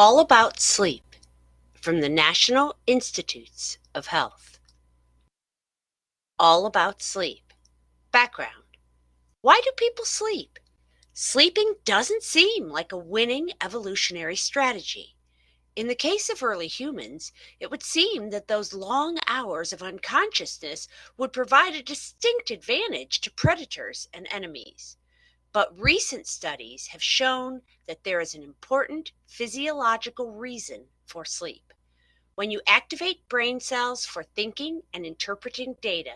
All About Sleep from the National Institutes of Health. All About Sleep. Background. Why do people sleep? Sleeping doesn't seem like a winning evolutionary strategy. In the case of early humans, it would seem that those long hours of unconsciousness would provide a distinct advantage to predators and enemies. But recent studies have shown that there is an important physiological reason for sleep. When you activate brain cells for thinking and interpreting data,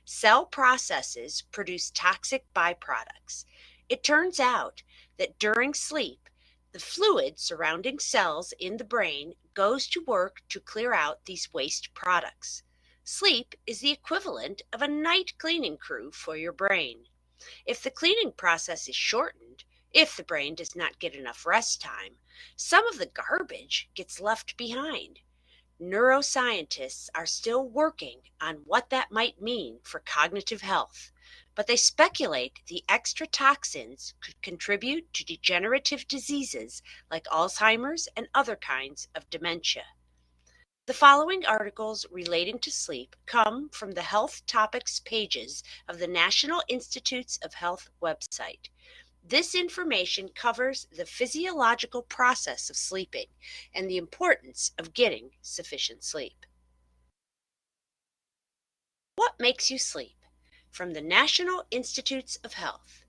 cell processes produce toxic byproducts. It turns out that during sleep, the fluid surrounding cells in the brain goes to work to clear out these waste products. Sleep is the equivalent of a night cleaning crew for your brain. If the cleaning process is shortened, if the brain does not get enough rest time, some of the garbage gets left behind. Neuroscientists are still working on what that might mean for cognitive health, but they speculate the extra toxins could contribute to degenerative diseases like Alzheimer's and other kinds of dementia. The following articles relating to sleep come from the Health Topics pages of the National Institutes of Health website. This information covers the physiological process of sleeping and the importance of getting sufficient sleep. What makes you sleep? From the National Institutes of Health.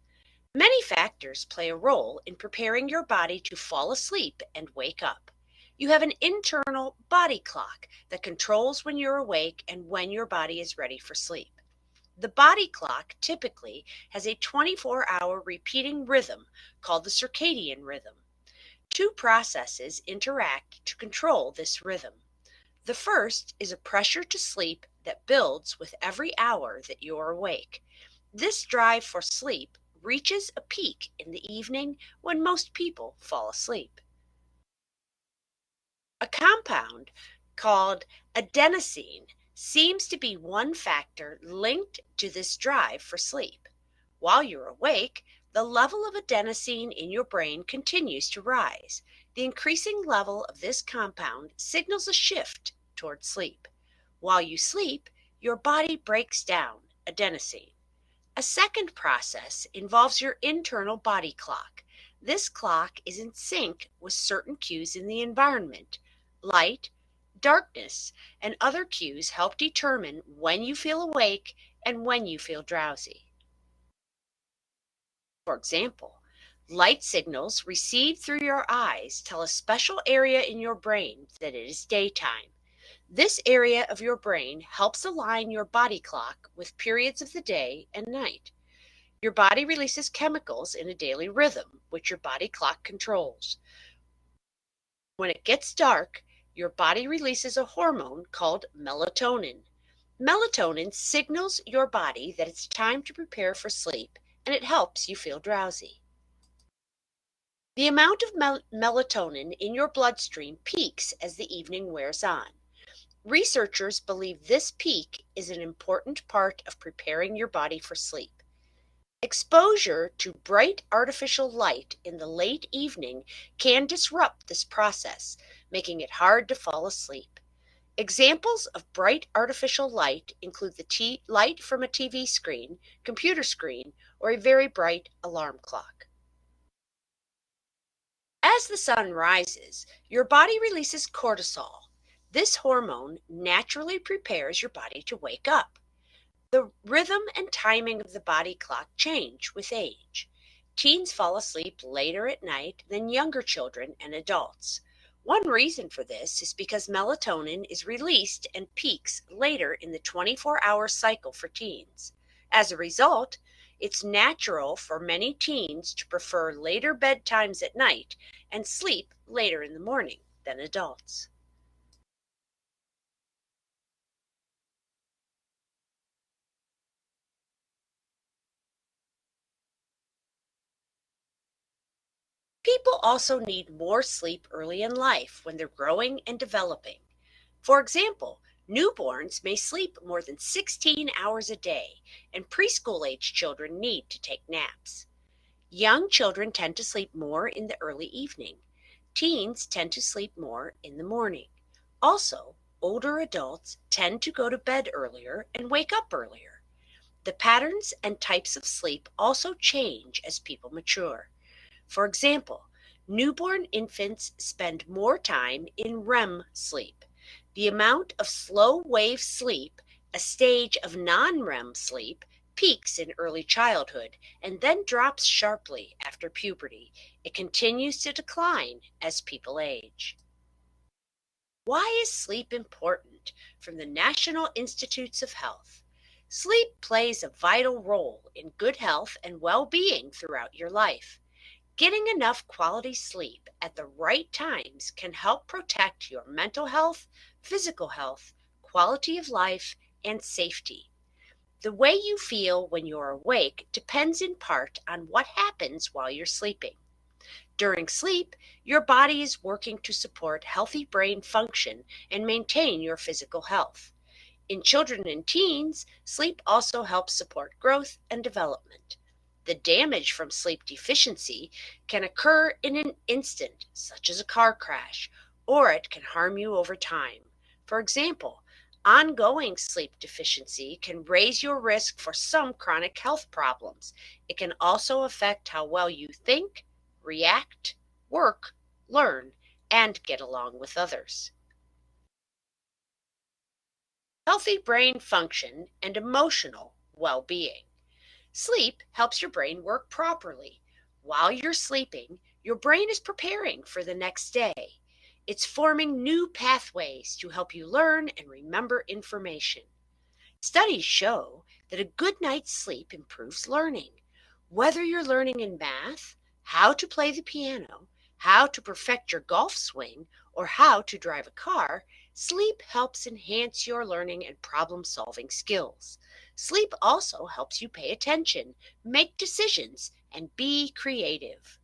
Many factors play a role in preparing your body to fall asleep and wake up. You have an internal body clock that controls when you're awake and when your body is ready for sleep. The body clock typically has a 24-hour repeating rhythm called the circadian rhythm. Two processes interact to control this rhythm. The first is a pressure to sleep that builds with every hour that you're awake. This drive for sleep reaches a peak in the evening when most people fall asleep. A compound called adenosine seems to be one factor linked to this drive for sleep. While you're awake, the level of adenosine in your brain continues to rise. The increasing level of this compound signals a shift toward sleep. While you sleep, your body breaks down adenosine. A second process involves your internal body clock. This clock is in sync with certain cues in the environment. Light, darkness, and other cues help determine when you feel awake and when you feel drowsy. For example, light signals received through your eyes tell a special area in your brain that it is daytime. This area of your brain helps align your body clock with periods of the day and night. Your body releases chemicals in a daily rhythm, which your body clock controls. When it gets dark, your body releases a hormone called melatonin. Melatonin signals your body that it's time to prepare for sleep, and it helps you feel drowsy. The amount of melatonin in your bloodstream peaks as the evening wears on. Researchers believe this peak is an important part of preparing your body for sleep. Exposure to bright artificial light in the late evening can disrupt this process, making it hard to fall asleep. Examples of bright artificial light include the light from a TV screen, computer screen, or a very bright alarm clock. As the sun rises, your body releases cortisol. This hormone naturally prepares your body to wake up. The rhythm and timing of the body clock change with age. Teens fall asleep later at night than younger children and adults. One reason for this is because melatonin is released and peaks later in the 24-hour cycle for teens. As a result, it's natural for many teens to prefer later bedtimes at night and sleep later in the morning than adults. People also need more sleep early in life when they're growing and developing. For example, newborns may sleep more than 16 hours a day, and preschool age children need to take naps. Young children tend to sleep more in the early evening. Teens tend to sleep more in the morning. Also, older adults tend to go to bed earlier and wake up earlier. The patterns and types of sleep also change as people mature. For example, newborn infants spend more time in REM sleep. The amount of slow wave sleep, a stage of non REM sleep, peaks in early childhood and then drops sharply after puberty. It continues to decline as people age. Why is sleep important? From the National Institutes of Health. Sleep plays a vital role in good health and well being throughout your life. Getting enough quality sleep at the right times can help protect your mental health, physical health, quality of life, and safety. The way you feel when you're awake depends in part on what happens while you're sleeping. During sleep, your body is working to support healthy brain function and maintain your physical health. In children and teens, sleep also helps support growth and development. The damage from sleep deficiency can occur in an instant, such as a car crash, or it can harm you over time. For example, ongoing sleep deficiency can raise your risk for some chronic health problems. It can also affect how well you think, react, work, learn, and get along with others. Healthy brain function and emotional well being. Sleep helps your brain work properly. While you're sleeping, your brain is preparing for the next day. It's forming new pathways to help you learn and remember information. Studies show that a good night's sleep improves learning. Whether you're learning in math, how to play the piano, how to perfect your golf swing, or how to drive a car, sleep helps enhance your learning and problem solving skills. Sleep also helps you pay attention, make decisions, and be creative.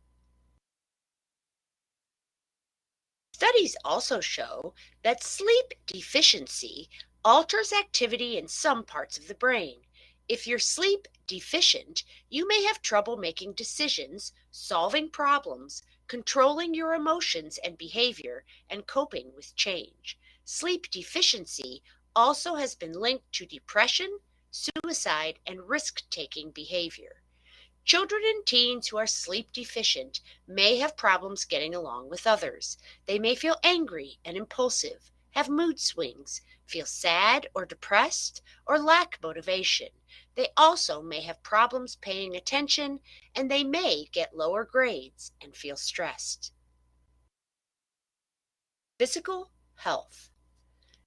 Studies also show that sleep deficiency alters activity in some parts of the brain. If you're sleep deficient, you may have trouble making decisions, solving problems, controlling your emotions and behavior, and coping with change. Sleep deficiency also has been linked to depression, suicide, and risk taking behavior. Children and teens who are sleep deficient may have problems getting along with others. They may feel angry and impulsive, have mood swings, feel sad or depressed, or lack motivation. They also may have problems paying attention, and they may get lower grades and feel stressed. Physical health.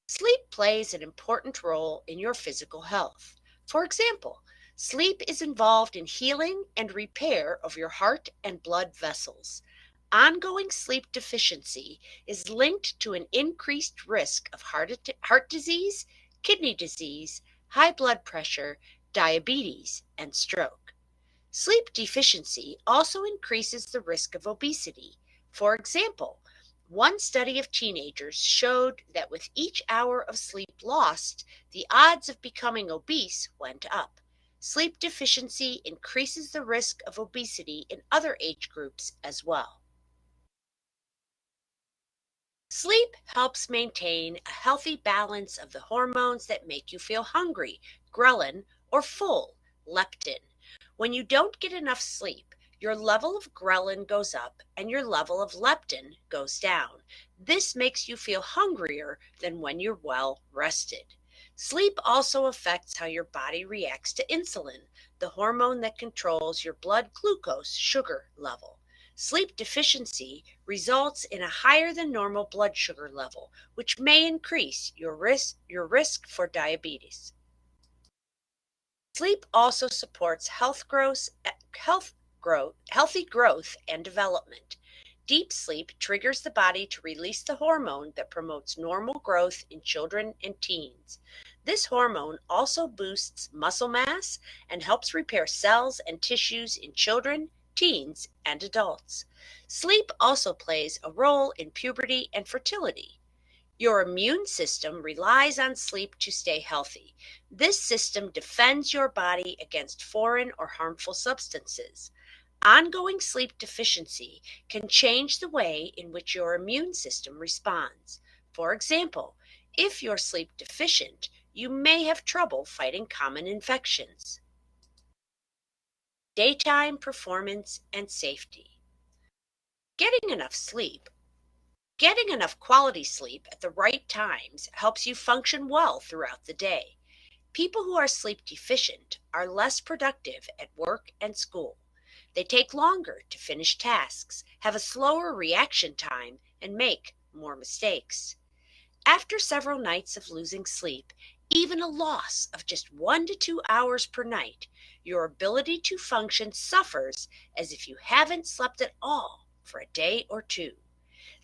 Sleep plays an important role in your physical health. For example, sleep is involved in healing and repair of your heart and blood vessels. Ongoing sleep deficiency is linked to an increased risk of heart disease, kidney disease, high blood pressure, diabetes, and stroke. Sleep deficiency also increases the risk of obesity. For example, one study of teenagers showed that with each hour of sleep lost, the odds of becoming obese went up. Sleep deficiency increases the risk of obesity in other age groups as well. Sleep helps maintain a healthy balance of the hormones that make you feel hungry, ghrelin, or full, leptin. When you don't get enough sleep, your level of ghrelin goes up and your level of leptin goes down. This makes you feel hungrier than when you're well rested. Sleep also affects how your body reacts to insulin, the hormone that controls your blood glucose sugar level. Sleep deficiency results in a higher than normal blood sugar level, which may increase your risk for diabetes. Sleep also supports healthy growth and development. Deep sleep triggers the body to release the hormone that promotes normal growth in children and teens. This hormone also boosts muscle mass and helps repair cells and tissues in children, teens, and adults. Sleep also plays a role in puberty and fertility. Your immune system relies on sleep to stay healthy. This system defends your body against foreign or harmful substances. Ongoing sleep deficiency can change the way in which your immune system responds. For example, if you're sleep deficient, you may have trouble fighting common infections. Daytime performance and safety. Getting enough sleep. Getting enough quality sleep at the right times helps you function well throughout the day. People who are sleep deficient are less productive at work and school. They take longer to finish tasks, have a slower reaction time, and make more mistakes. After several nights of losing sleep, even a loss of just 1 to 2 hours per night, your ability to function suffers as if you haven't slept at all for a day or two.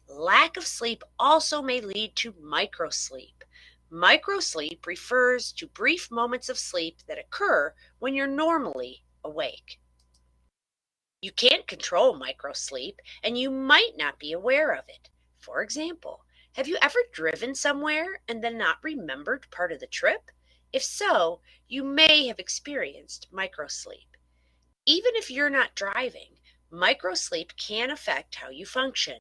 Lack of sleep also may lead to microsleep. Microsleep refers to brief moments of sleep that occur when you're normally awake. You can't control microsleep, and you might not be aware of it. For example, have you ever driven somewhere and then not remembered part of the trip? If so, you may have experienced microsleep. Even if you're not driving, microsleep can affect how you function.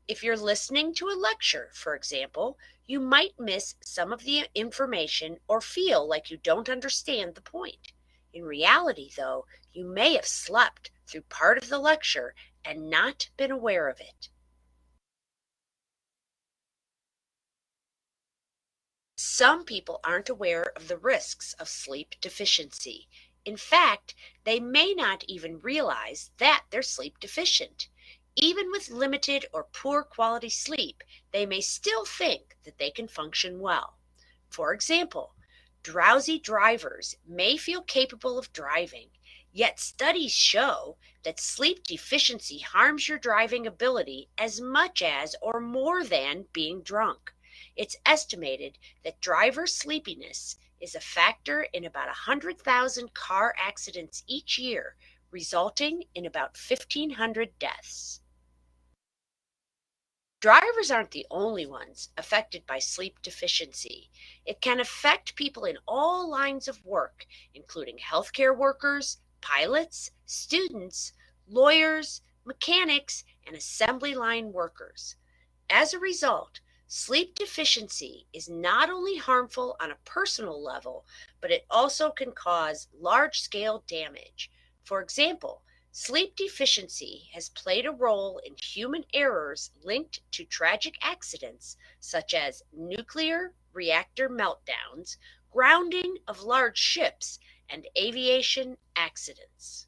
If you're listening to a lecture, for example, you might miss some of the information or feel like you don't understand the point. In reality, though, you may have slept through part of the lecture and not been aware of it. Some people aren't aware of the risks of sleep deficiency. In fact, they may not even realize that they're sleep deficient. Even with limited or poor quality sleep, they may still think that they can function well. For example, drowsy drivers may feel capable of driving, yet studies show that sleep deficiency harms your driving ability as much as or more than being drunk. It's estimated that driver sleepiness is a factor in about 100,000 car accidents each year, resulting in about 1,500 deaths. Drivers aren't the only ones affected by sleep deficiency. It can affect people in all lines of work, including healthcare workers, pilots, students, lawyers, mechanics, and assembly line workers. As a result, sleep deficiency is not only harmful on a personal level, but it also can cause large scale damage. For example, sleep deficiency has played a role in human errors linked to tragic accidents such as nuclear reactor meltdowns, grounding of large ships, and aviation accidents.